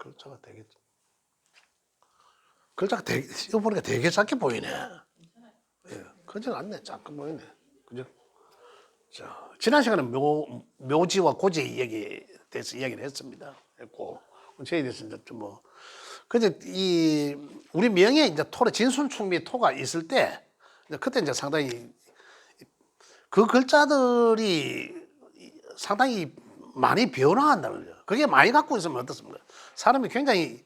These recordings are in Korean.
글자가 되게 이거 보니까 되게 작게 보이네. 예, 크지는 않네. 작게 보이네. 그죠? 자, 지난 시간에 묘지와 고지 얘기에 대해서 이야기를 했습니다. 했고, 저희에 대해서 이제 좀 뭐, 근데 우리 명예에 이제 진순충미 토가 있을 때, 그때 이제 상당히 그 글자들이 상당히 많이 변화한다는 거죠. 그게 많이 갖고 있으면 어떻습니까? 사람이 굉장히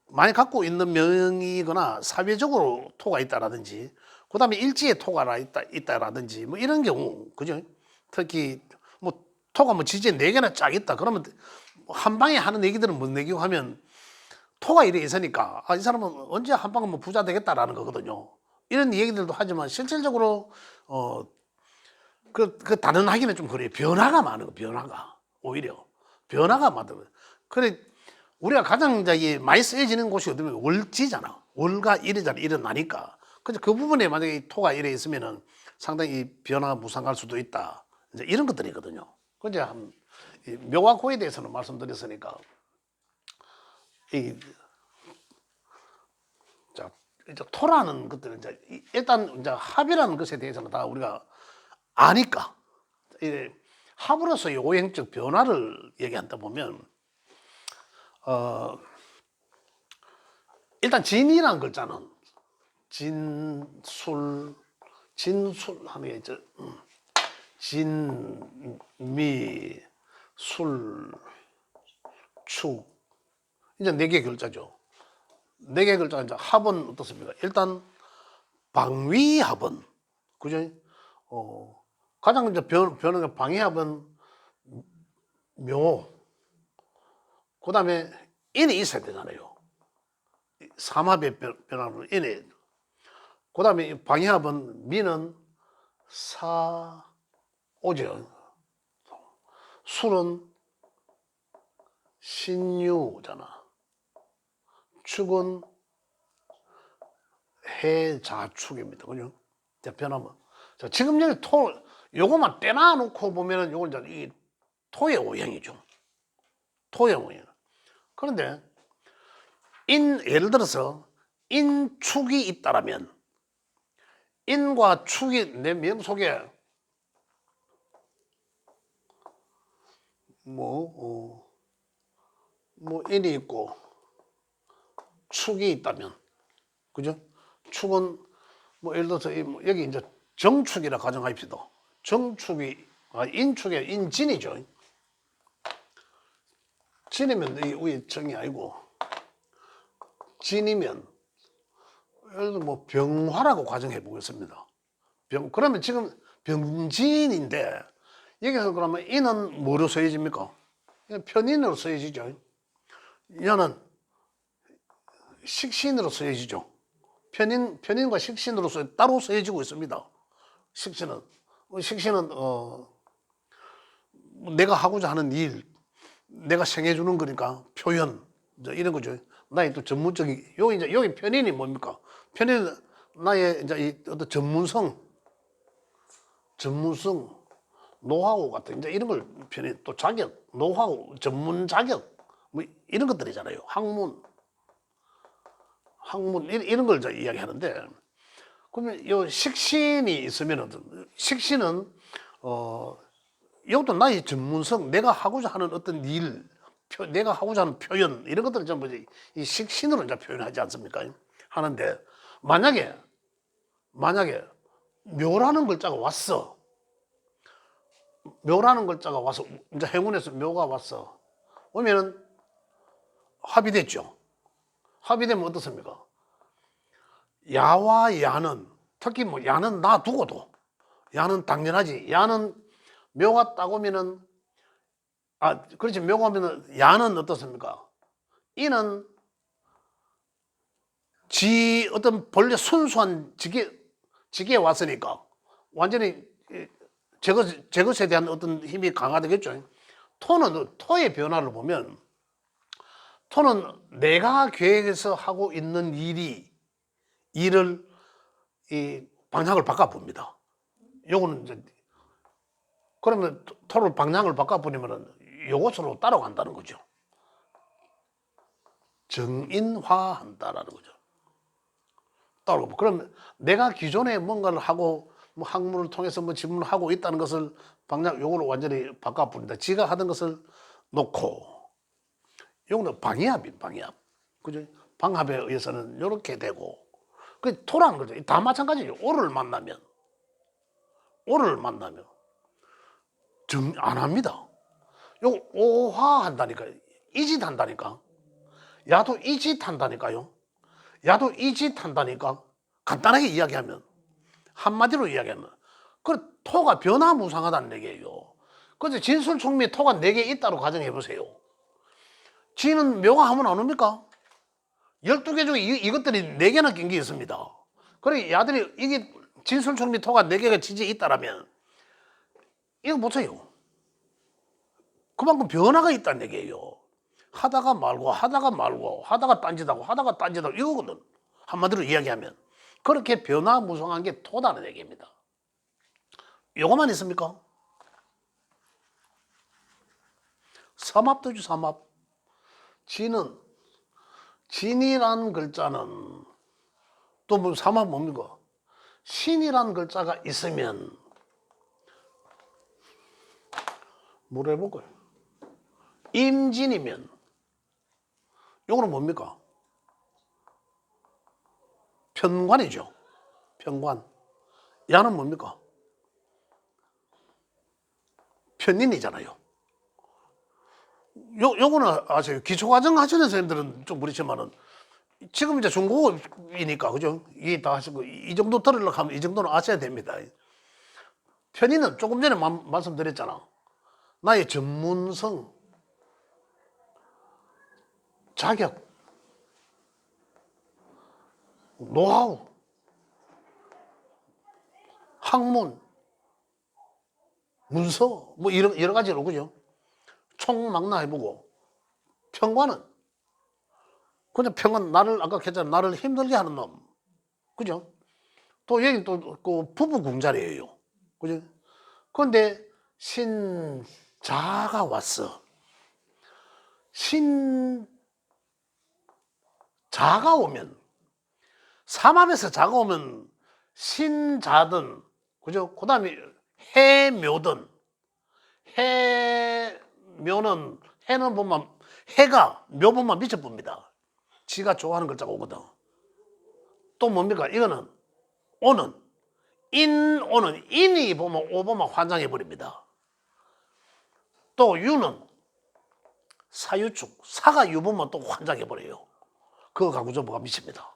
많이 갖고 있는 명이거나 사회적으로 토가 있다라든지, 그 다음에 일지에 토가 있다라든지, 뭐 이런 경우, 그죠? 특히 뭐 토가 뭐 지지에 4개나 쫙 있다. 그러면 한 방에 하는 얘기들은 못 내기고 하면 토가 이래 있으니까 이 사람은 언제 한 방에 뭐 부자 되겠다라는 거거든요. 이런 얘기들도 하지만 실질적으로 다른 하기는 좀 그래요. 변화가 많은 거, 변화가. 오히려. 변화가 많은 거. 그래, 우리가 가장 이제 많이 쓰여지는 곳이 어디면 월지잖아. 월과 일이잖아. 일어나니까. 그래서 그 부분에 만약에 토가 이래 있으면은 상당히 변화가 무상할 수도 있다. 이제 이런 것들이거든요. 그제 묘와 고에 대해서는 말씀드렸으니까. 자, 이제 토라는 것들은 일단 이제 합이라는 것에 대해서는 다 우리가 아니까. 합으로서의 오행적 변화를 얘기한다 보면 일단 진이라는 글자는 진술 하는 게 이제 진미 술 축 이제 4개 글자죠. 4개 글자가 이제 합은 어떻습니까? 일단 방위합은 그죠? 가장 이제 변하는 방위합은 묘. 그 다음에 인이 있어야 되잖아요. 삼합의 변화는 인에. 그 다음에 방위합은 미는 오죠. 술은 신유잖아. 축은 해자축입니다. 그죠? 자, 변하면. 자, 지금 여기 요거만 떼놔놓고 보면은 요건 이제 이 토의 오행이죠. 토의 오행. 그런데 예를 들어서 인축이 있다라면 인과 축이 내 명 속에 뭐 인이 있고 축이 있다면 그죠? 축은 뭐 예를 들어서 여기 이제 정축이라 가정합시다. 정축이 인축이 인진이죠. 진이면 이 위에 정이 아니고 진이면 예를 들어 뭐 병화라고 가정해 보겠습니다. 그러면 지금 병진인데 여기서 그러면 인은 뭐로 써야집니까? 편인으로 써야지죠. 여는 식신으로 써야지죠. 편인과 식신으로서 따로 써야지고 있습니다. 식신은 내가 하고자 하는 일, 내가 생해주는 거니까 표현 이런 거죠. 나의 또 전문적인 여기 편인이 뭡니까? 편인은 나의 이제 이 어떤 전문성, 노하우 같은 이제 이런 걸 편인 또 자격, 노하우, 전문 자격 뭐 이런 것들이잖아요. 학문 이런 걸 이야기하는데 그러면 요 식신이 있으면은 식신은 이것도 나의 전문성, 내가 하고자 하는 어떤 일, 내가 하고자 하는 표현 이런 것들을 전부 이 식신으로 이제 표현하지 않습니까? 하는데 만약에 묘라는 글자가 왔어. 묘라는 글자가 와서 이제 행운에서 묘가 왔어. 오면은 합이 됐죠. 합이 되면 어떻습니까? 야와 야는 특히 뭐 야는 놔두고도 야는 당연하지. 야는 묘가 딱 오면은 그렇지. 묘가 오면은 야는 어떻습니까? 이는 어떤 본래 순수한 지기에 왔으니까 완전히 저것에 대한 어떤 힘이 강화되겠죠. 토의 변화를 보면 토는 내가 계획해서 하고 있는 일을 이 방향을 바꿔봅니다. 요거는 이제 그러면 토를 방향을 바꿔버리면은 요것으로 따라간다는 거죠. 정인화한다라는 거죠. 따로 그럼 내가 기존에 뭔가를 하고 뭐 학문을 통해서 뭐 질문을 하고 있다는 것을 방향 요거를 완전히 바꿔버린다. 지가 하던 것을 놓고 요거는 방해합이 방해합. 그죠? 방합에 의해서는 이렇게 되고 그 토라는 거죠. 다 마찬가지죠. 오를 만나면 정 안 합니다. 요거 오화한다니까. 이짓 한다니까. 야도 이짓 한다니까요. 야도 이짓 한다니까. 간단하게 이야기하면 한마디로 이야기하면 그 토가 변화무쌍하다는 얘기예요. 그래서 진술총미 토가 4개 있다고 가정해 보세요. 지는 묘가 하면 안 옵니까? 12개 중에 이것들이 4개나 낀 게 있습니다. 그래 야들이 이게 진술총미 토가 4개가 진짜 있다라면 이거 못 쳐요. 그만큼 변화가 있다는 얘기예요. 하다가 말고 하다가 딴짓하고 이거거든. 한마디로 이야기하면 그렇게 변화무쌍한 게 토다는 얘기입니다. 요거만 있습니까? 삼합도죠. 삼합. 진이라는 글자는 또 뭐 삼합 뭡니까? 신이라는 글자가 있으면 뭘 해볼까요? 임진이면 요거는 뭡니까? 편관이죠. 편관. 야는 뭡니까? 편인이잖아요. 요거는 아세요? 기초과정 하시는 선생님들은 좀 그렇지만은 지금 이제 중국어이니까 그죠? 이게 다 하시고 이 정도 들으려고 하면 이 정도는 아셔야 됩니다. 편인은 조금 전에 말씀드렸잖아. 나의 전문성, 자격, 노하우, 학문, 문서 뭐 이런 여러 가지로 그죠? 총망라해보고 평관은 그냥 평관 나를 아까 했잖아 나를 힘들게 하는 놈 그죠? 또 여기 또그 부부 궁자리예요 그죠? 그런데 신자가 왔어. 신자가 오면 삼합에서 자가 오면 신자든 그죠? 그 다음에 해묘든 해묘는 해는 보면 해가 묘 보면 미쳐봅니다. 지가 좋아하는 글자가 오거든. 또 뭡니까? 이거는 오는 오는 인이 보면 오 보면 환장해 버립니다. 또 유는 사유축 사가 유 보면 또 환장해 버려요. 그거 갖고 좀 뭐가 미칩니다.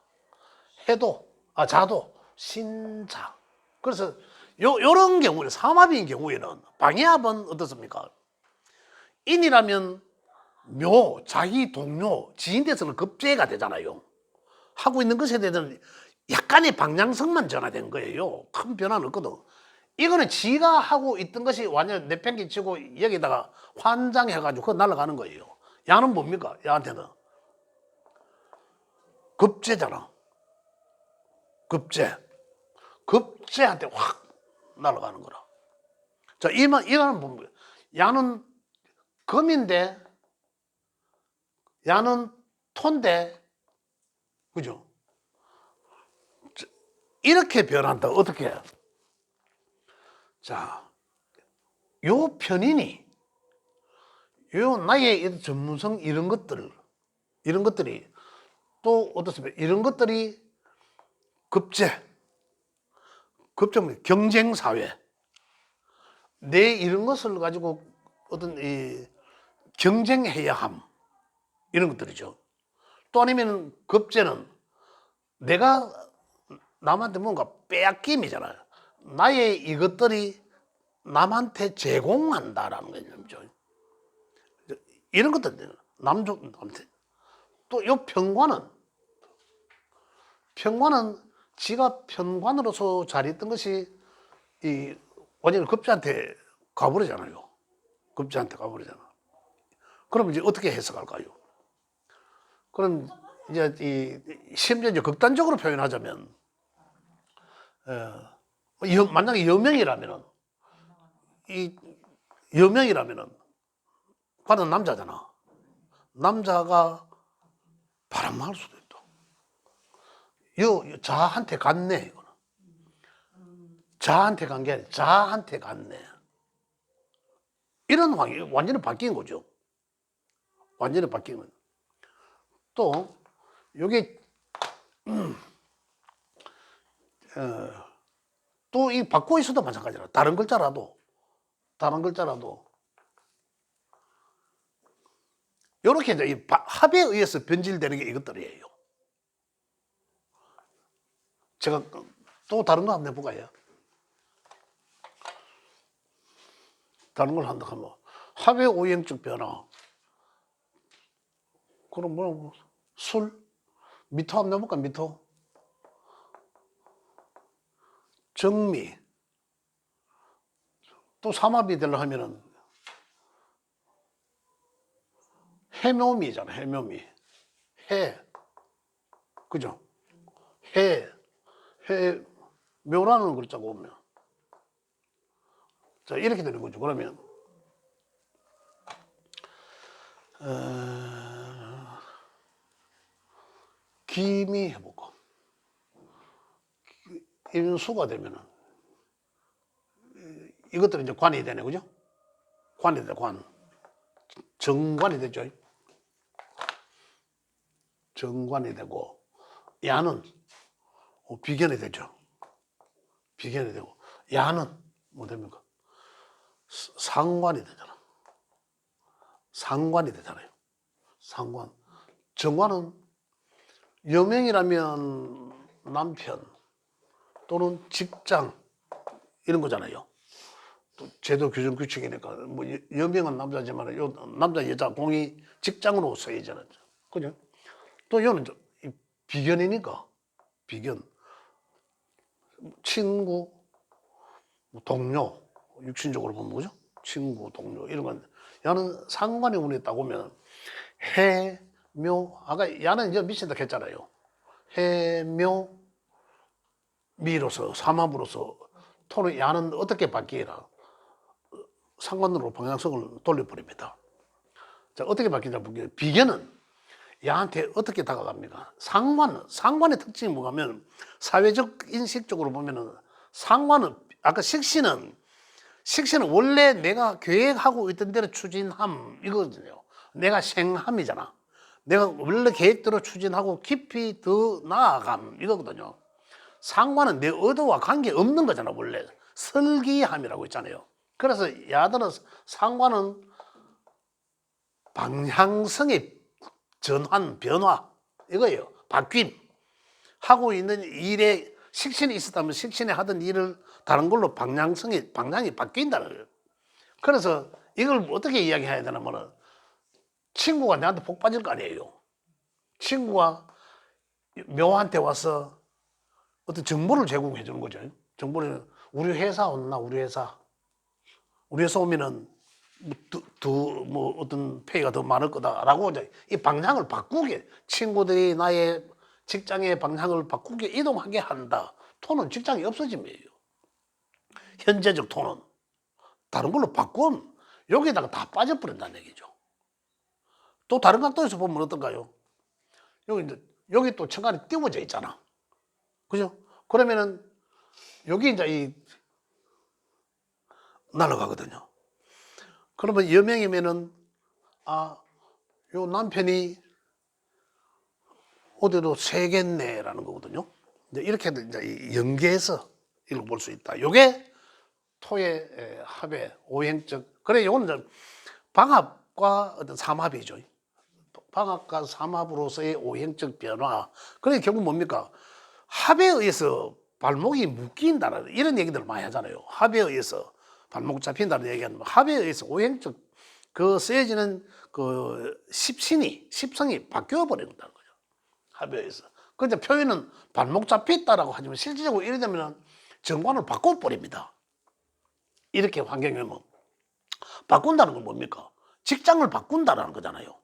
자도 신자. 그래서 요런 경우에 삼합인 경우에는 방해합은 어떻습니까? 인이라면 묘, 자기 동료, 지인 대해서는 급제가 되잖아요. 하고 있는 것에 대해서는 약간의 방향성만 전화된 거예요. 큰 변화는 없거든. 이거는 지가 하고 있던 것이 완전 내팽개치고 여기다가 환장해가지고 그거 날아가는 거예요. 야는 뭡니까? 야한테는 급제잖아. 급제한테 확 날아가는 거라. 자, 이거는 뭡니까? 야는 금인데, 야는 토인데, 그죠? 이렇게 변한다. 어떻게? 자, 요 편인이, 요 나의 전문성 이런 것들이 또 어떻습니까? 이런 것들이 경쟁사회. 내 이런 것을 가지고 어떤 경쟁해야 함. 이런 것들이죠. 또 아니면 급제는 내가 남한테 뭔가 빼앗김이잖아요. 나의 이것들이 남한테 제공한다라는 개념이죠. 이런 것들, 남한테. 또 이 평관은 지가 평관으로서 잘했던 것이 완전히 급제한테 가버리잖아요. 그럼 이제 어떻게 해석할까요? 그럼 이제 심지어 이제 극단적으로 표현하자면, 만약에 여명이라면은, 과는 남자잖아. 남자가 바람할 수도 있다. 요 자한테 갔네 이거는. 자한테 간 게 아니라 자한테 갔네. 이런 환경이 완전히 바뀐 거죠. 완전히 바뀐 건. 또 요게 또 이 바꿔 있어도 마찬가지라. 다른 글자라도 요렇게 이제 이 합에 의해서 변질되는 게 이것들이에요. 제가 또 다른 거 한번 해볼까요? 다른 걸 한다 하면 합의 오행적 변화. 그럼 뭐 술? 미토 한번 해볼까? 미토. 정미. 또 삼합이 되려 하면은 해묘미잖아. 해묘미. 해. 그죠? 해. 묘라는 글자가 오면. 자, 이렇게 되는 거죠. 그러면 기미 해볼까? 인수가 되면은 이것들은 이제 관이 되네, 그죠? 관이 돼, 관. 정관이 되죠. 정관이 되고, 야는 비견이 되죠. 비견이 되고, 야는 뭐 됩니까? 상관이 되잖아. 상관이 되잖아요. 상관. 정관은 여명이라면 남편 또는 직장 이런 거잖아요. 또 제도 규정 규칙이니까 뭐 여명은 남자지만 요 남자 여자 공이 직장으로 쓰이잖아요. 그죠? 또 요는 비견이니까 비견 친구 동료 육신적으로 보면 뭐죠? 친구 동료 이런 건 야는 상관의 운이 있다고 하면 해묘 아까 야는 이제 미친다 했잖아요. 해묘 미로서 삼합으로서 토는 야는 어떻게 바뀌라 상관으로 방향성을 돌려버립니다. 자, 어떻게 바뀌냐 볼게요. 비견은 야한테 어떻게 다가갑니까? 상관의 특징이 뭐냐면 사회적 인식적으로 보면은 상관은 아까 식신은 원래 내가 계획하고 있던 대로 추진함 이거거든요. 내가 생함이잖아. 내가 원래 계획대로 추진하고 깊이 더 나아감 이거거든요. 상관은 내 의도와 관계없는 거잖아. 원래 설기함이라고 있잖아요. 그래서 야들은 상관은 방향성의 전환, 변화 이거예요. 바뀜. 하고 있는 일에 식신이 있었다면 식신이 하던 일을 다른 걸로 방향이 바뀐다는 거예요. 그래서 이걸 어떻게 이야기해야 되냐면은 친구가 내한테 복 빠질 거 아니에요. 친구가 묘한테 와서 어떤 정보를 제공해 주는 거죠. 정보를 우리 회사 온나 우리 회사 오면은 뭐 어떤 페이가 더 많을 거다라고 이제 이 방향을 바꾸게 친구들이 나의 직장의 방향을 바꾸게 이동하게 한다. 톤은 직장이 없어짐이에요. 현재적 톤은 다른 걸로 바꾸면 여기다가 다 빠져버린다는 얘기죠. 또 다른 각도에서 보면 어떨까요? 여기 또 천간이 띄워져 있잖아. 그죠? 그러면은 여기 이제 이 날아가거든요. 그러면 여명이면은 요 남편이 어디로 새겠네라는 거거든요. 이렇게 이제 연계해서 읽어볼 수 있다. 요게 토의 합의 오행적. 그래, 요거는 방합과 어떤 삼합이죠. 방합과 삼합으로서의 오행적 변화. 그래, 결국 뭡니까? 합에 의해서 발목이 묶인다는 이런 얘기들을 많이 하잖아요. 합에 의해서 발목 잡힌다는 얘기하는 합에 의해서 오행적 그 쓰여지는 그 십성이 바뀌어 버린다는 거죠. 합에 의해서. 그런데 표현은 발목 잡혔다라고 하지만 실질적으로 이래 되면 정관을 바꿔버립니다. 이렇게 환경이면 바꾼다는 건 뭡니까? 직장을 바꾼다라는 거잖아요.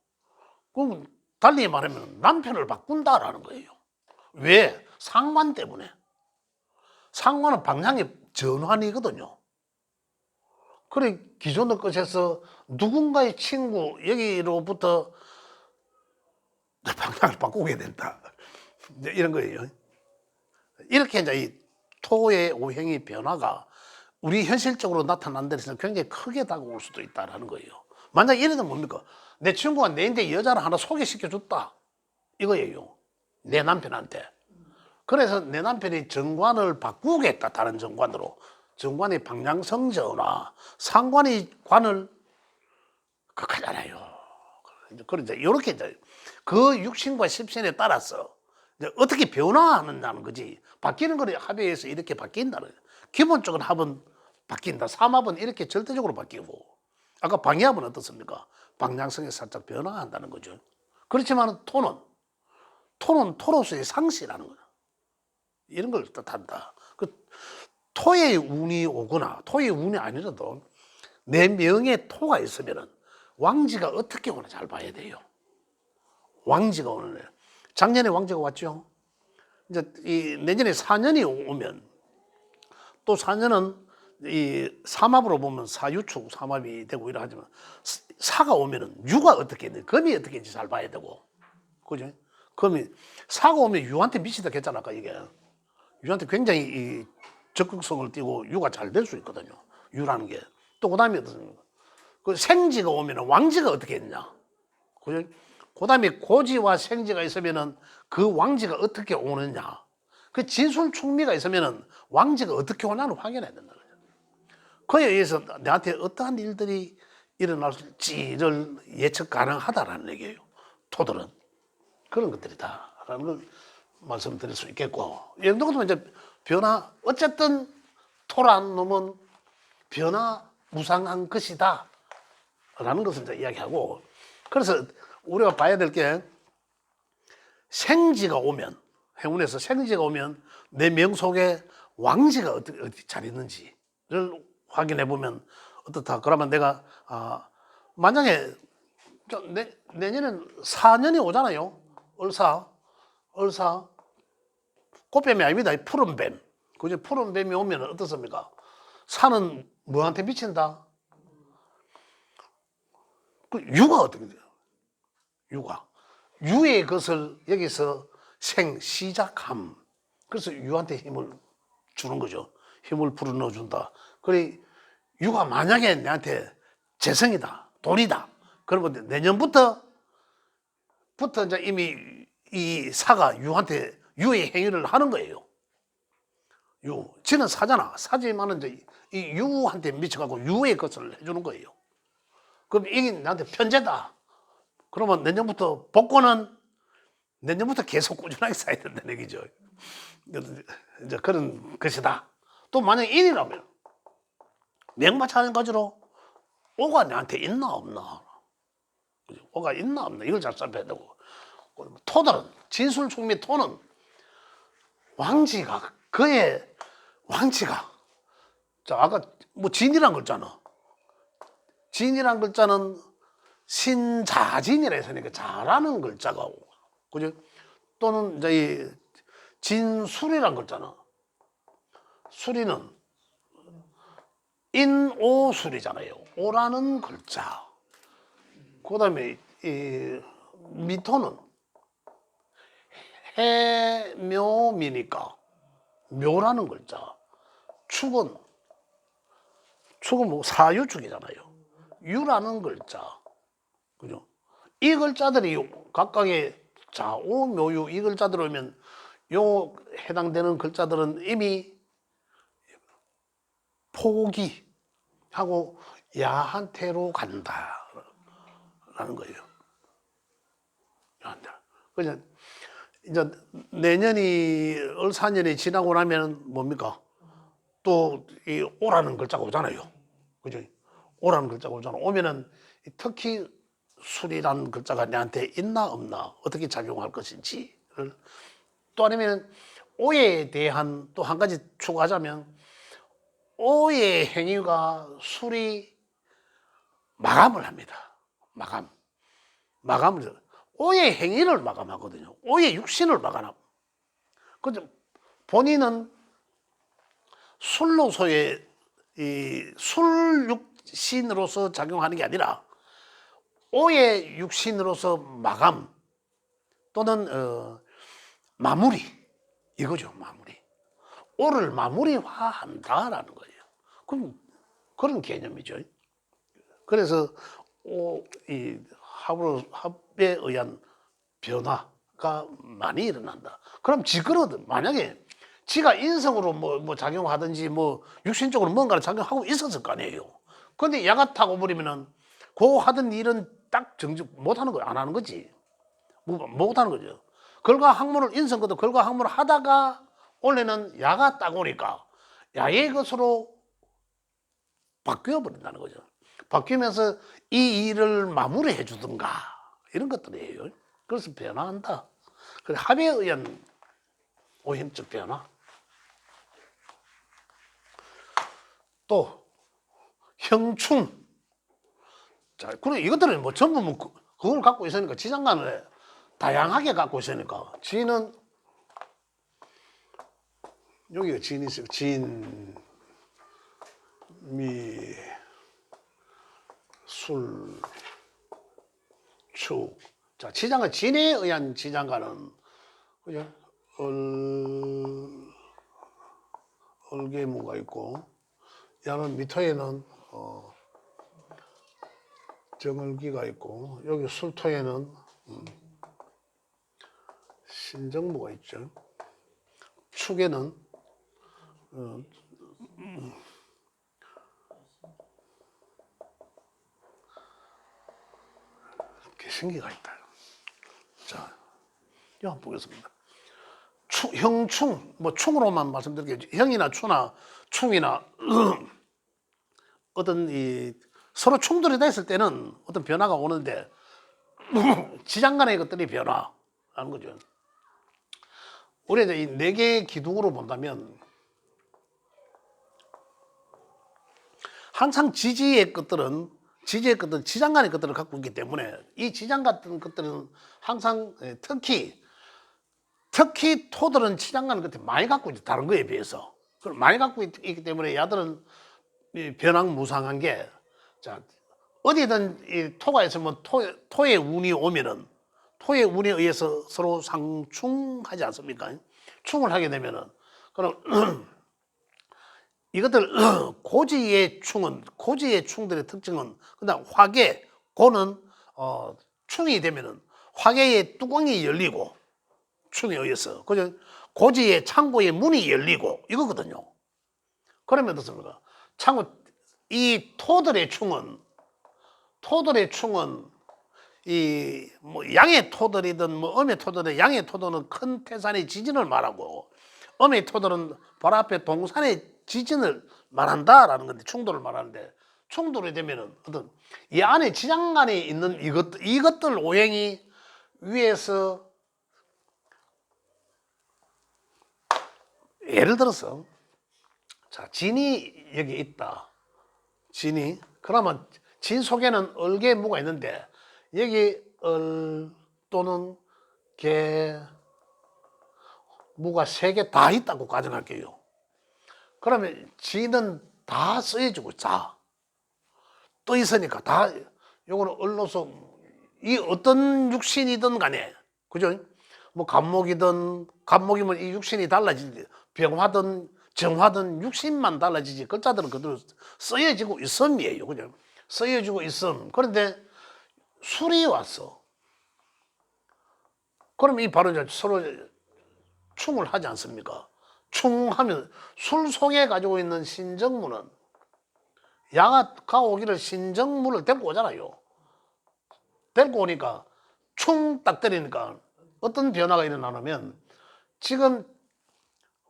그럼 달리 말하면 남편을 바꾼다라는 거예요. 왜? 상관 때문에. 상관은 방향의 전환이거든요. 그래, 기존의 것에서 누군가의 친구, 여기로부터 방향을 바꾸게 된다. 이제 이런 거예요. 이렇게 이제 이 토의 오행의 변화가 우리 현실적으로 나타난 데서 굉장히 크게 다가올 수도 있다는 거예요. 만약 이래도 뭡니까? 내 친구가 내인데 여자를 하나 소개시켜 줬다. 이거예요. 내 남편한테. 그래서 내 남편이 정관을 바꾸겠다. 다른 정관으로. 정관의 방향성저나 상관의 관을 극하잖아요. 그런데 이렇게 이제 그 육신과 십신에 따라서 이제 어떻게 변화하느냐는 거지. 바뀌는 거를 합의해서 이렇게 바뀐다는 거예요. 기본적인 합은 바뀐다. 삼합은 이렇게 절대적으로 바뀌고, 아까 방해합은 어떻습니까? 방향성이 살짝 변화한다는 거죠. 그렇지만 토는 토로서의 상시라는 거예요. 이런 걸 뜻한다. 그 토의 운이 오거나 토의 운이 아니라도 내 명에 토가 있으면은 왕지가 어떻게 오나 잘 봐야 돼요. 왕지가 오는, 작년에 왕지가 왔죠. 이제 이 내년에 사년이 오면, 또 사년은 이 삼합으로 보면 사유축 삼합이 되고 이러 하지만, 사가 오면은 유가 어떻게 있는지, 금이 어떻게 있는지 잘 봐야 되고, 그죠? 금이, 사가 오면 유한테 미치다 했잖아. 아까 이게 유한테 굉장히 이 적극성을 띠고 유가 잘 될 수 있거든요. 유라는 게. 또 그다음에 어떻습니까? 그 생지가 오면은 왕지가 어떻게 있냐. 그죠? 그다음에 고지와 생지가 있으면은 그 왕지가 어떻게 오느냐. 그 진술충미가 있으면은 왕지가 어떻게 오냐는 확인해야 된다는 거죠. 그에 의해서 내한테 어떠한 일들이 일어날지를 예측 가능하다라는 얘기예요. 토들은 그런 것들이다라는 걸 말씀드릴 수 있겠고, 이 정도면 이제 변화, 어쨌든 토란 놈은 변화 무상한 것이다 라는 것을 이제 이야기하고, 그래서 우리가 봐야 될 게, 생지가 오면, 행운에서 생지가 오면 내 명 속에 왕지가 어디 잘 있는지를 확인해 보면 어떻다. 그러면 내가 만약에 내년엔 사년이 오잖아요. 을사 꽃뱀이 아닙니다. 푸른 뱀. 그죠? 푸른 뱀이 오면 어떻습니까? 산은 뭐한테 미친다? 그 유가 어떻게 돼요? 유의 것을 여기서 시작함. 그래서 유한테 힘을 주는 거죠. 힘을 불어넣어 준다. 그래, 유가 만약에 내한테 재성이다, 돈이다. 그러면 내년부터 이제 이미 이 사가 유한테 유의 행위를 하는 거예요. 지는 사잖아. 사지만은 이제 이 유한테 미쳐가고 유의 것을 해주는 거예요. 그럼 이게 나한테 편제다. 그러면 내년부터 복권은 내년부터 계속 꾸준하게 쌓아야 된다는 얘기죠. 이제 그런 것이다. 또 만약에 인이라면 명마찬가지로 오가 내한테 있나 없나, 오가 있나 없나 이걸 잘 살펴야 되고, 토들은 진술충미 토는 왕지가, 그의 왕지가, 자 아까 뭐 진이란 글자는, 진이란 글자는 신자진이라 했으니까 잘하는 글자가 오고, 그죠? 또는 이제 이 진술이란 글자는, 수리는 인오술이잖아요. 오라는 글자. 그 다음에 이 미토는 해묘미니까 묘라는 글자. 축은 뭐 사유축이잖아요. 유라는 글자. 그죠? 이 글자들이 각각의 자오, 묘유 이 글자들 오면 요 해당되는 글자들은 이미 포기하고 야한 태로 간다라는 거예요. 야한 태. 그래서 이제 내년이 을사년이 지나고 나면 뭡니까? 또 이 오라는 글자가 오잖아요. 그죠? 오라는 글자가 오잖아. 오면은 특히 술이라는 글자가 내한테 있나 없나, 어떻게 작용할 것인지를, 또 아니면 오에 대한 또 한 가지 추가하자면, 오의 행위가 술이 마감을 합니다. 마감을, 오의 행위를 마감하거든요. 오의 육신을 마감하고. 그죠? 본인은 술로서의 이 술육신으로서 작용하는 게 아니라 오의 육신으로서 마감, 또는 마무리 이거죠. 마무리. 오를 마무리화한다라는 거예요. 그럼 그런 개념이죠. 그래서 이 합에 의한 변화가 많이 일어난다. 그럼 지그러든 만약에 지가 인성으로 뭐 작용하든지 뭐 육신적으로 뭔가를 작용하고 있었을 거 아니에요. 근데 야가 타고 버리면은 그 하던 일은 딱 정지 못 하는 거야. 안 하는 거지. 못 하는 거죠. 결과 학문을 인성거도 결과 학문을 하다가 원래는 야가 딱 오니까 야의 것으로 바뀌어 버린다는 거죠. 바뀌면서 이 일을 마무리해 주든가 이런 것들이에요. 그래서 변화한다. 그래서 합에 의한 오힘적 변화. 또 형충. 자, 그래 이것들은 뭐 전부 뭐 그걸 갖고 있으니까 지장간을 다양하게 갖고 있으니까 진은 여기가 진이 있어요. 진, 미, 술, 축. 자, 지장간 진에 의한 지장간은 그죠? 얼개무가 있고, 야는 미토에는 정얼기가 있고, 여기 술토에는 신정무가 있죠. 축에는 개신기가 있다. 자, 이거 한번 보겠습니다. 형충, 뭐 충으로만 말씀드릴게요. 형이나 추나 충이나 어떤 이 서로 충돌이 됐을 때는 어떤 변화가 오는데 지장 간의 것들이 변화라는 거죠. 우리 이제 이 네 개의 기둥으로 본다면 항상 지지의 것들은 지장 간의 것들을 갖고 있기 때문에 이 지장 같은 것들은 항상 특히 토들은 지장 간의 것들이 많이 갖고 있죠. 다른 거에 비해서. 많이 갖고 있기 때문에 야들은 변화무쌍한 게, 자, 어디든 이 토가 있으면 토의 운이 오면은 토의 운에 의해서 서로 상충하지 않습니까? 충을 하게 되면은 그럼 이것들 고지의 충들의 특징은 그다음 화계 고는 충이 되면은 화계의 뚜껑이 열리고 충에 의해서 그죠? 고지의 창고의 문이 열리고 이거거든요. 그러면 어떻습니까? 창고 이 토들의 충은 이 뭐 양의 토들이든 뭐 음의 토들은 양의 토들은 큰 태산의 지진을 말하고 음의 토들은 바로 앞에 동산의 지진을 말한다라는 건데 충돌을 말하는데 충돌이 되면은 어떤 이 안에 지장 간에 있는 이것들 오행이 위에서 예를 들어서 자 진이 여기 있다. 진이 그러면 진 속에는 얼개무가 있는데 여기 또는 개 무가 세 개 다 있다고 가정할게요. 그러면 진은 다 쓰여지고 자 떠 있으니까 다 요거는 얼로서 이 어떤 육신이든 간에 그죠? 뭐 간목이면 이 육신이 달라지지 병화든 정화든 육신만 달라지지 글자들은 그대로 쓰여지고 있음이에요. 그죠? 쓰여지고 있음. 그런데 술이 왔어. 그럼 이 바로 이제 서로 충을 하지 않습니까? 충하면 술 속에 가지고 있는 신정무는 야가 오기를 신정무를 데리고 오잖아요. 데리고 오니까 충 딱 때리니까 어떤 변화가 일어나냐면 지금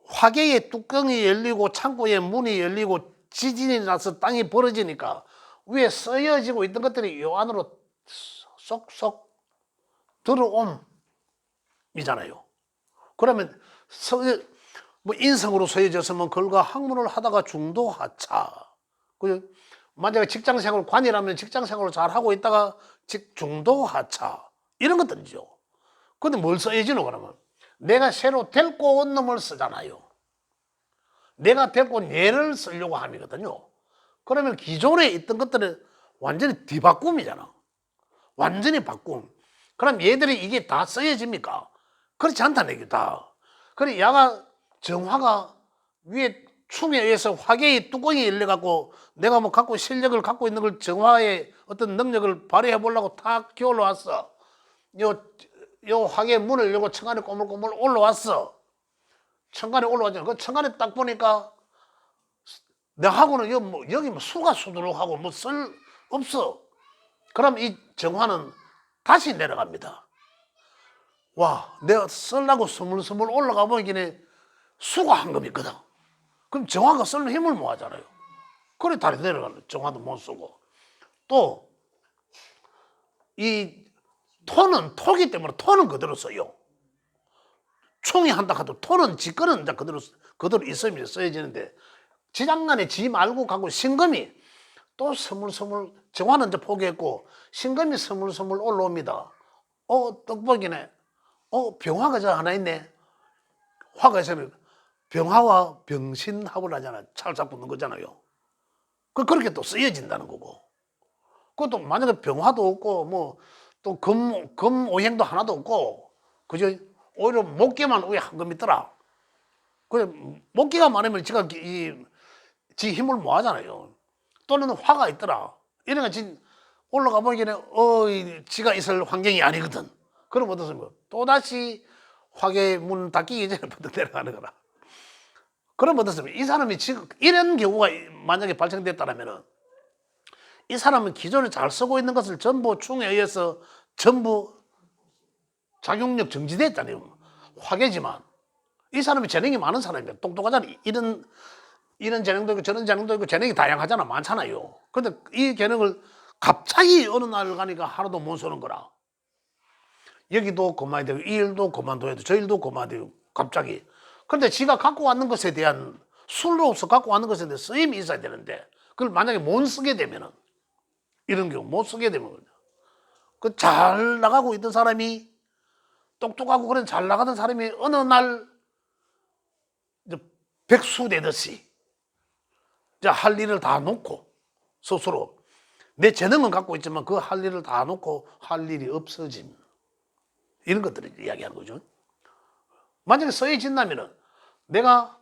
화계의 뚜껑이 열리고 창고의 문이 열리고 지진이 나서 땅이 벌어지니까 위에 쓰여지고 있던 것들이 요 안으로 쏙쏙 들어옴이잖아요. 그러면 뭐 인성으로 서여졌으면 그걸과 학문을 하다가 중도하차. 그죠? 만약에 직장생활 관이라면 직장생활을 잘 하고 있다가 중도하차 이런 것들이죠. 근데 뭘 써야지노 그러면? 내가 새로 데리고 온 놈을 쓰잖아요. 내가 데리고 온 얘를 쓰려고 함이거든요. 그러면 기존에 있던 것들은 완전히 뒤바꿈이잖아. 완전히 바꿈. 그럼 얘들이 이게 다 쓰여집니까? 그렇지 않다는 얘기 다. 그래 야가 정화가 위에 충에 의해서 화계의 뚜껑이 열려갖고 내가 뭐 갖고 실력을 갖고 있는 걸 정화의 어떤 능력을 발휘해 보려고 탁 기어올라 왔어. 요 화계 문을 열고 천간에 꼬물꼬물 올라왔어. 천간에 올라왔잖아. 그 천간에 딱 보니까 내하고는 여기 뭐 수가 수두룩하고 뭐 쓸 없어. 그럼 이 정화는 다시 내려갑니다. 와, 내가 쓰려고 스물스물 올라가 보니까 수가 한 금 있거든. 그럼 정화가 쓰는 힘을 못 하잖아요. 그래 다리 내려가는 정화도 못 쓰고. 또 이 토는 토기 때문에 토는 그대로 써요. 총이 한다 하도 토는 지거는 그대로 있으면 써야지는데 지장간에 지 말고 가고 신금이 또 스물스물 정화는 이제 포기했고 신금이 스물스물 올라옵니다. 떡볶이네. 병화가 저 하나 있네. 화가 있으면 병화와 병신합을 하잖아. 찰싹 붙는 거잖아요. 그렇게 또 쓰여진다는 거고. 그것도 만약에 병화도 없고 뭐 또 금 오행도 하나도 없고 그죠? 오히려 목기만 위에 한 금 있더라. 그래 목기가 많으면 지가 지 힘을 못 하잖아요. 또는 화가 있더라. 이래가 진 올라가 보기에는 지가 있을 환경이 아니거든. 그럼 어떻습니까? 또다시 화계 문 닫히기 전에부터 내려가는 거라. 그럼 어떻습니까? 이 사람이 지금 이런 경우가 만약에 발생됐다면 이 사람은 기존에 잘 쓰고 있는 것을 전부 충에 의해서 전부 작용력 정지됐잖아요. 화계지만 이 사람이 재능이 많은 사람이야. 똑똑하잖아. 이런 재능도 있고 저런 재능도 있고 재능이 다양하잖아. 많잖아요. 근데 이 재능을 갑자기 어느 날 가니까 하나도 못 쓰는 거라. 여기도 그만야 되고 이 일도 그만둬야 되고 저 일도 그만야 되고 갑자기. 근데 지가 갖고 왔는 것에 대한 술로서 갖고 왔는 것에 대한 쓰임이 있어야 되는데 그걸 만약에 못 쓰게 되면은 이런 경우 못 쓰게 되면 그 잘 나가고 있던 사람이 똑똑하고 그런 잘 나가던 사람이 어느 날 이제 백수되듯이 이제 할 일을 다 놓고 스스로 내 재능은 갖고 있지만 그 할 일을 다 놓고 할 일이 없어짐. 이런 것들을 이야기하는 거죠. 만약에 써해진다면은 내가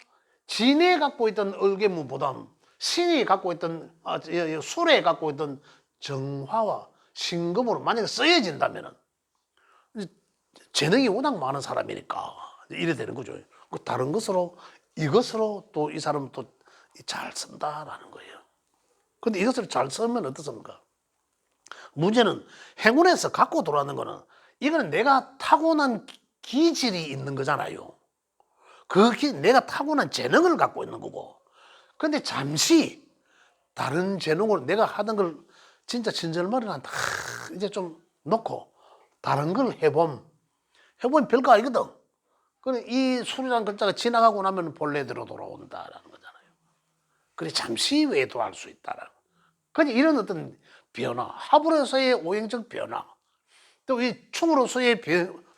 진에 갖고 있던 얼개무보다 신이 갖고 있던 술에 갖고 있던 정화와 신금으로 만약에 써해진다면은 재능이 워낙 많은 사람이니까 이래 되는 거죠. 다른 것으로 이것으로 또 이 사람은 또 잘 쓴다라는 거예요. 근데 이것을 잘 쓰면 어떻습니까? 문제는 행운에서 갖고 돌아오는 거는 이거는 내가 타고난 기질이 있는 거잖아요. 그게 내가 타고난 재능을 갖고 있는 거고. 근데 잠시 다른 재능으로 내가 하던 걸 진짜 친절머리는 이제 좀 놓고 다른 걸 해보면 별거 아니거든. 그래 이 술이라는 글자가 지나가고 나면 본래대로 돌아온다라는 거잖아요. 그래 잠시 외도할 수 있다라는. 그러니까 이런 어떤 변화, 합으로서의 오행적 변화, 또 이 충으로서의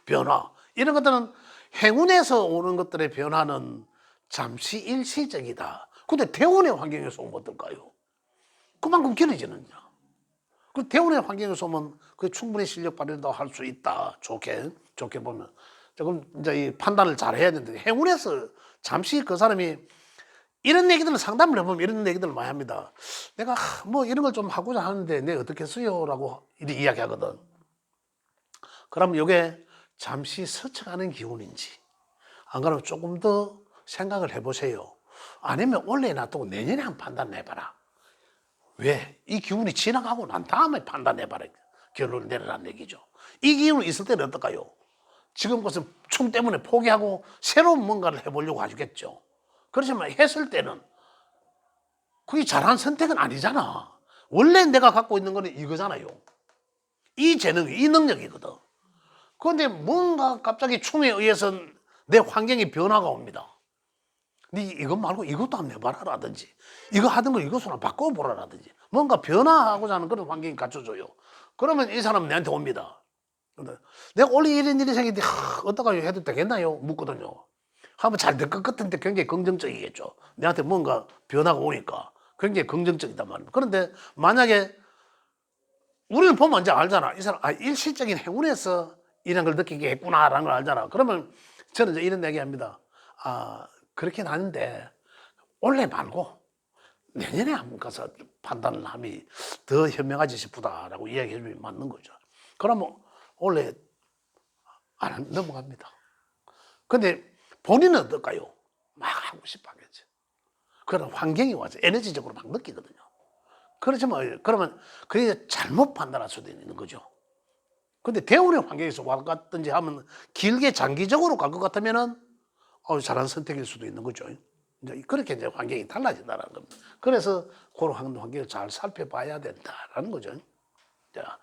변화 이런 것들은 행운에서 오는 것들의 변화는 잠시 일시적이다. 근데 대운의 환경에서 오면 어떨까요? 그만큼 길어지는 거야. 그 대운의 환경에서 오면 그 충분히 실력 발휘도 할 수 있다. 좋게 보면. 조금 이제 이 판단을 잘 해야 되는데 행운에서 잠시 그 사람이 이런 얘기들을 상담을 해보면 이런 얘기들을 많이 합니다. 내가 뭐 이런 걸 좀 하고자 하는데 내가 어떻게 써요? 라고 이렇게 이야기하거든. 그럼 이게 잠시 스쳐가는 기운인지 안 그러면 조금 더 생각을 해보세요. 아니면 원래 놔두고 내년에 한번 판단해봐라. 왜? 이 기운이 지나가고 난 다음에 판단해봐라. 결론을 내리라는 얘기죠. 이 기운이 있을 때는 어떨까요? 지금 것은 충 때문에 포기하고 새로운 뭔가를 해보려고 하겠죠. 그렇지만 했을 때는 그게 잘한 선택은 아니잖아. 원래 내가 갖고 있는 거는 이거잖아요. 이 재능이, 이 능력이거든. 그런데 뭔가 갑자기 충에 의해서 내 환경의 변화가 옵니다. 네 이것 말고 이것도 한번 해봐라라든지 이거 하던 거 이것으로 바꿔보라라든지 뭔가 변화하고자 하는 그런 환경이 갖춰져요. 그러면 이 사람은 내한테 옵니다. 내가 원래 이런 일이 생기는데 어떡하요 해도 되겠나요? 묻거든요. 하면 잘 될 것 같은데 굉장히 긍정적이겠죠. 내한테 뭔가 변화가 오니까 굉장히 긍정적이단 말입니다. 그런데 만약에 우리는 보면 이제 알잖아. 이 사람, 일시적인 행운에서 이런 걸 느끼게 했구나라는 걸 알잖아. 그러면 저는 이제 이런 얘기 합니다. 그렇긴 하는데, 올해 말고 내년에 한번 가서 판단을 하면 더 현명하지 싶다라고 이야기해 주면 맞는 거죠. 그러면 올해 안 넘어갑니다. 근데 본인은 어떨까요? 막 하고 싶어 하겠지. 그런 환경이 와서 에너지적으로 막 느끼거든요. 그렇지만, 그러면 그게 잘못 판단할 수도 있는 거죠. 근데 대우의 환경에서 왔든지 하면 길게 장기적으로 갈 것 같으면은 잘한 선택일 수도 있는 거죠. 이제 그렇게 이제 환경이 달라진다는 겁니다. 그래서 그런 환경을 잘 살펴봐야 된다라는 거죠. 자,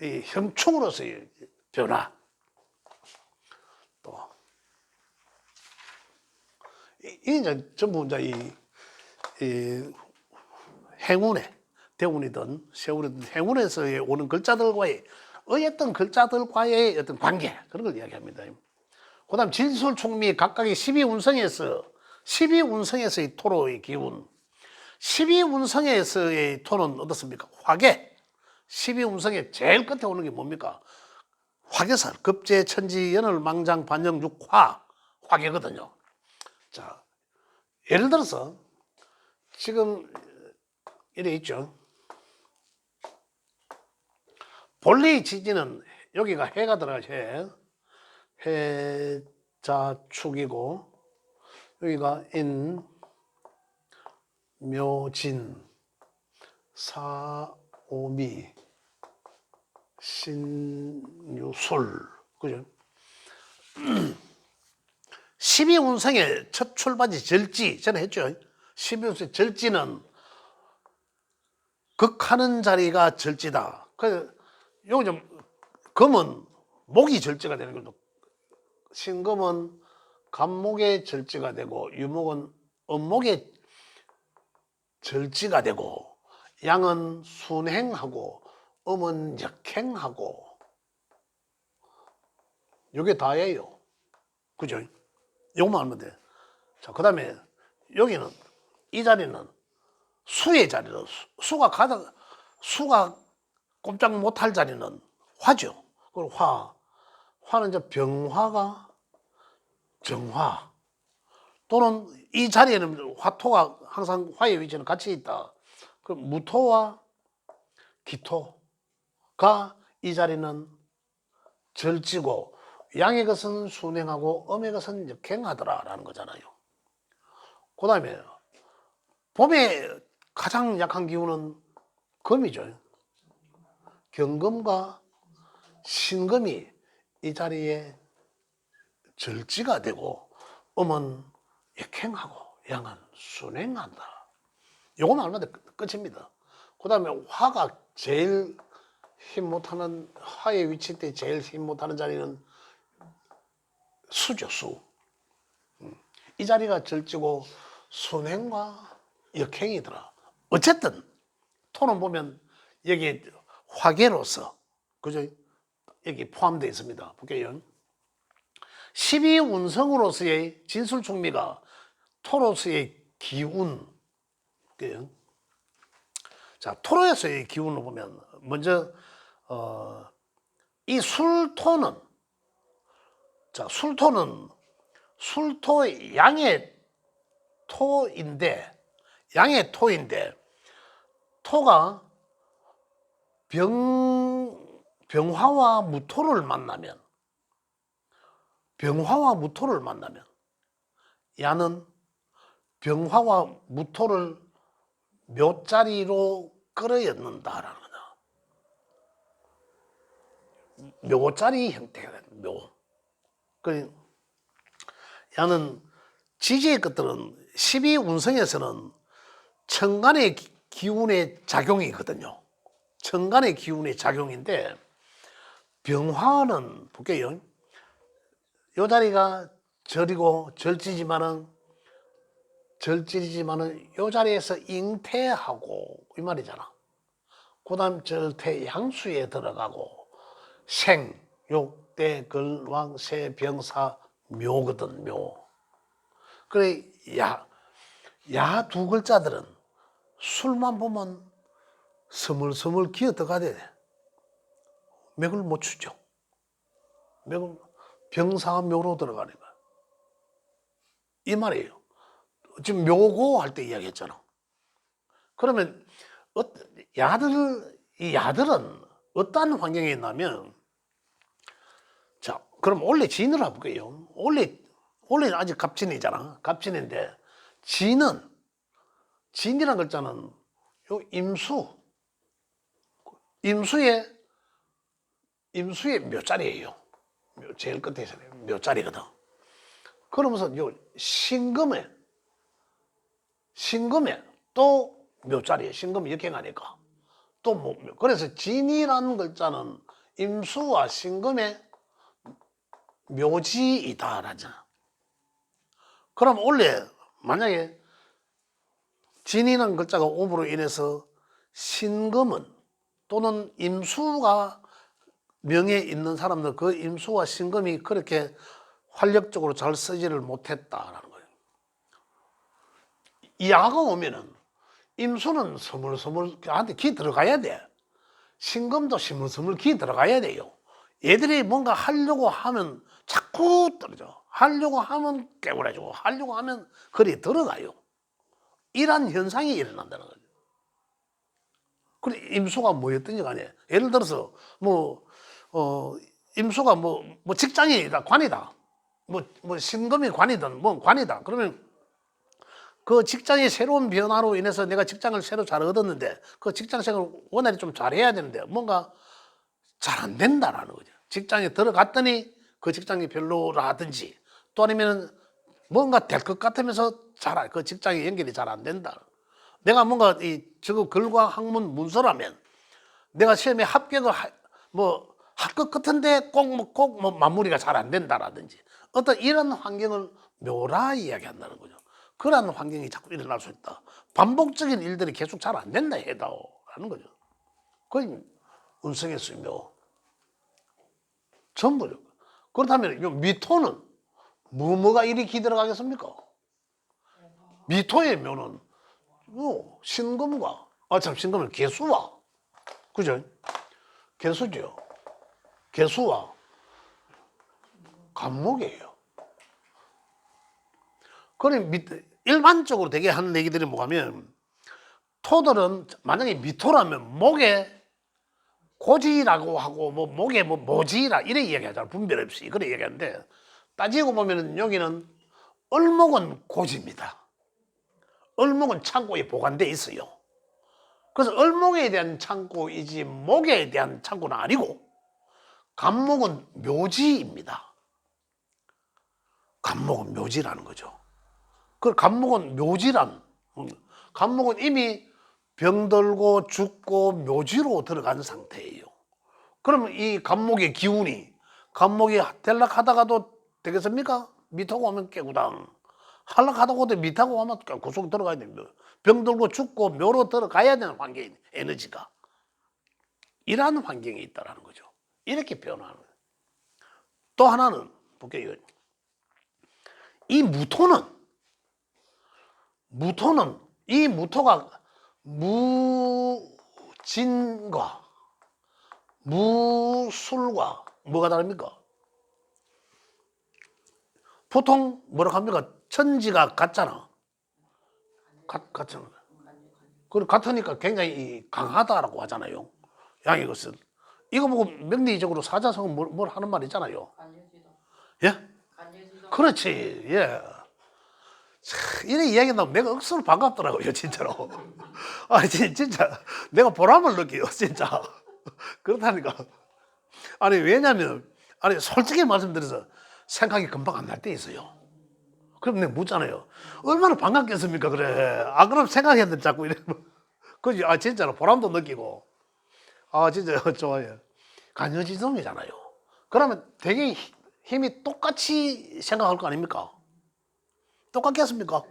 이 형충으로서의 변화. 또, 이제 전부 이제 이 행운에, 대운이든 세운이든 행운에서 오는 글자들과의 어떤 글자들과의 어떤 관계, 그런 걸 이야기합니다. 그 다음 진술총미 각각의 12운성에서의 토로의 기운. 12운성에서의 토는 어떻습니까? 화계. 12운성의 제일 끝에 오는 게 뭡니까? 화계살. 급제, 천지, 연월, 망장, 반영, 육화. 화계거든요. 자, 예를 들어서 지금 이래 있죠. 본래의 지지는 여기가 해가 들어가죠. 해자축이고 여기가 묘진, 사오미, 신유술, 그죠? 12운성의 첫 출발지 절지, 전에 했죠. 12운성 절지는 극하는 자리가 절지다. 그래서 요거 좀, 금은 목이 절지가 되는 거죠. 신금은 간목의 절지가 되고, 유목은 음목의 절지가 되고, 양은 순행하고, 음은 역행하고, 요게 다예요. 그죠? 요것만 알면 돼. 자, 그 다음에 여기는, 이 자리는 수의 자리는, 수가 꼼짝 못할 자리는 화죠. 그리고 화는 이제 병화가 정화. 또는 이 자리에는 화토가 항상 화의 위치는 같이 있다. 그럼 무토와 기토가 이 자리는 절지고 양의 것은 순행하고 음의 것은 역행하더라라는 거잖아요. 그 다음에 봄에 가장 약한 기운은 금이죠. 경금과 신금이 이 자리에 절지가 되고 음은 역행하고 양은 순행한다. 요거만 알면 끝입니다. 그 다음에 화가 제일 힘 못하는, 화의 위치 때 제일 힘 못하는 자리는 수죠, 수. 이 자리가 절지고 순행과 역행이더라. 어쨌든 토는 보면 여기 화계로서, 그죠? 여기 포함되어 있습니다. 볼게요. 12운성으로서의 진술충미가 토로서의 기운. 볼게요. 자, 토로에서의 기운을 보면 먼저 이 술토는, 자, 술토는 술토 양의 토인데 토가 병화와 무토를 만나면 야는 병화와 무토를 묘자리로 끌어였는다라는 거죠. 묘자리 형태가 되는 묘. 그 야는 지지의 것들은 12운성에서는 천간의 기운의 작용이거든요. 천간의 기운의 작용인데 병화는 볼게요. 요 자리가 절지지만은 요 자리에서 잉태하고 이 말이잖아. 그 다음 절태 양수에 들어가고 생, 욕대, 걸왕, 세, 병사, 묘거든, 묘. 그래, 야 두 글자들은 술만 보면 스물스물 기어 들어가야 돼. 맥을 못 추죠. 맥을 병사묘로 들어가는 거야. 이 말이에요. 지금 묘고 할 때 이야기했잖아. 그러면 이 야들은 어떠한 환경에 있냐면, 자, 그럼 원래 진을 해볼게요. 원래는 아직 갑진이잖아. 갑진인데, 진이란 글자는 요 임수의 묘자리예요. 제일 끝에 묘자리거든. 그러면서 요 신금에 또 묘자리에 신금이 역행하니까 또 뭐, 그래서 진이라는 글자는 임수와 신금의 묘지이다라잖아. 그럼 원래 만약에 진이라는 글자가 옴으로 인해서 신금은 또는 임수가 명에 있는 사람들, 그 임수와 신금이 그렇게 활력적으로 잘 쓰지를 못했다라는 거예요. 야가 오면은 임수는 스물스물 한테 기 들어가야 돼. 신금도 스물스물 기 들어가야 돼요. 얘들이 뭔가 하려고 하면 자꾸 떨어져. 하려고 하면 깨물어지고 하려고 하면 그리 들어가요. 이런 현상이 일어난다는 거죠. 그래, 임수가 뭐였든지 간에 예를 들어서 임수가 직장이다, 관이다. 신금이 관이든 관이다. 그러면 그 직장의 새로운 변화로 인해서 내가 직장을 새로 잘 얻었는데 그 직장 생활을 원활히 좀 잘해야 되는데 뭔가 잘 안 된다라는 거죠. 직장에 들어갔더니 그 직장이 별로라든지 또 아니면 뭔가 될 것 같으면서 그 직장이 연결이 잘 안 된다. 내가 뭔가 저거 글과 학문 문서라면 내가 시험에 합격을 할 것 같은데 꼭 마무리가 잘 안 된다라든지 어떤 이런 환경을 묘라 이야기한다는 거죠. 그러한 환경이 자꾸 일어날 수 있다. 반복적인 일들이 계속 잘 안 된다 해도 하는 거죠. 그게 운성의 수묘. 전부죠. 그렇다면 요 미토는 뭐가 이리 기 들어가겠습니까? 미토의 묘는 신금과 신금은 개수와 그죠? 개수죠. 개수와 간목이에요. 그럼 일반적으로 되게 하는 얘기들이 뭐냐면 토들은 만약에 미토라면 목에 고지라고 하고 목에 모지라 이래 이야기하잖아. 분별 없이 그래 얘기하는데 따지고 보면은 여기는 을목은 고지입니다. 을목은 창고에 보관돼 있어요. 그래서 을목에 대한 창고이지 목에 대한 창고는 아니고 간목은 묘지입니다. 간목은 묘지라는 거죠. 그 간목은 간목은 이미 병들고 죽고 묘지로 들어간 상태예요. 그러면 이 간목의 기운이 간목이 될락하다가도 되겠습니까? 미타고 하면 깨구당. 한락하다가도 미타고 하면 구속 들어가야 됩니다. 병들고 죽고 묘로 들어가야 되는 환경이 에너지가 이러한 환경에 있다는 거죠. 이렇게 표현하는 거예요. 또 하나는 볼게요. 이 무토가 무진과 무술과 뭐가 다릅니까? 보통 뭐라고 합니까? 천지가 같잖아. 같잖아. 그리고 같으니까 굉장히 강하다라고 하잖아요. 양의 것은. 이거 보고 명리적으로 사자성은 뭘 하는 말 있잖아요. 예? 그렇지. 예. 이런 이야기 나오면 내가 억수로 반갑더라고요, 진짜로. 진짜 내가 보람을 느껴요, 진짜. 그렇다니까. 왜냐면, 솔직히 말씀드려서 생각이 금방 안 날 때 있어요. 그럼 내가 묻잖아요. 얼마나 반갑겠습니까, 그래. 그럼 생각해야 돼, 자꾸 이러면. 그지? 진짜로 보람도 느끼고. 진짜 좋아요. 간여지성이잖아요. 그러면 되게 힘이 똑같이 생각할 거 아닙니까? 똑같겠습니까?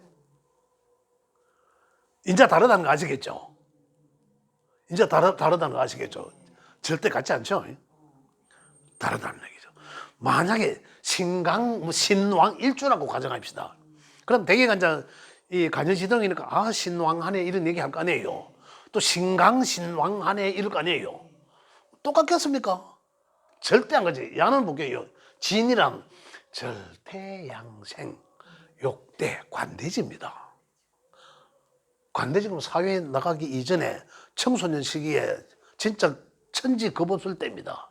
이제 다르다는 거 아시겠죠? 이제 다르다는 거 아시겠죠? 절대 같지 않죠? 다르다는 얘기죠. 만약에 신왕 일주라고 가정합시다. 그럼 대개가 이제 이 간여지성이니까 신왕하네 이런 얘기 할 거 아니에요. 또 신강신왕하네 이럴 거 아니에요. 똑같겠습니까? 절대 안 그지. 야는 볼게요. 진이란 절대양생, 욕대, 관대지입니다. 관대지는 사회에 나가기 이전에 청소년 시기에 진짜 천지 겁없을 때입니다.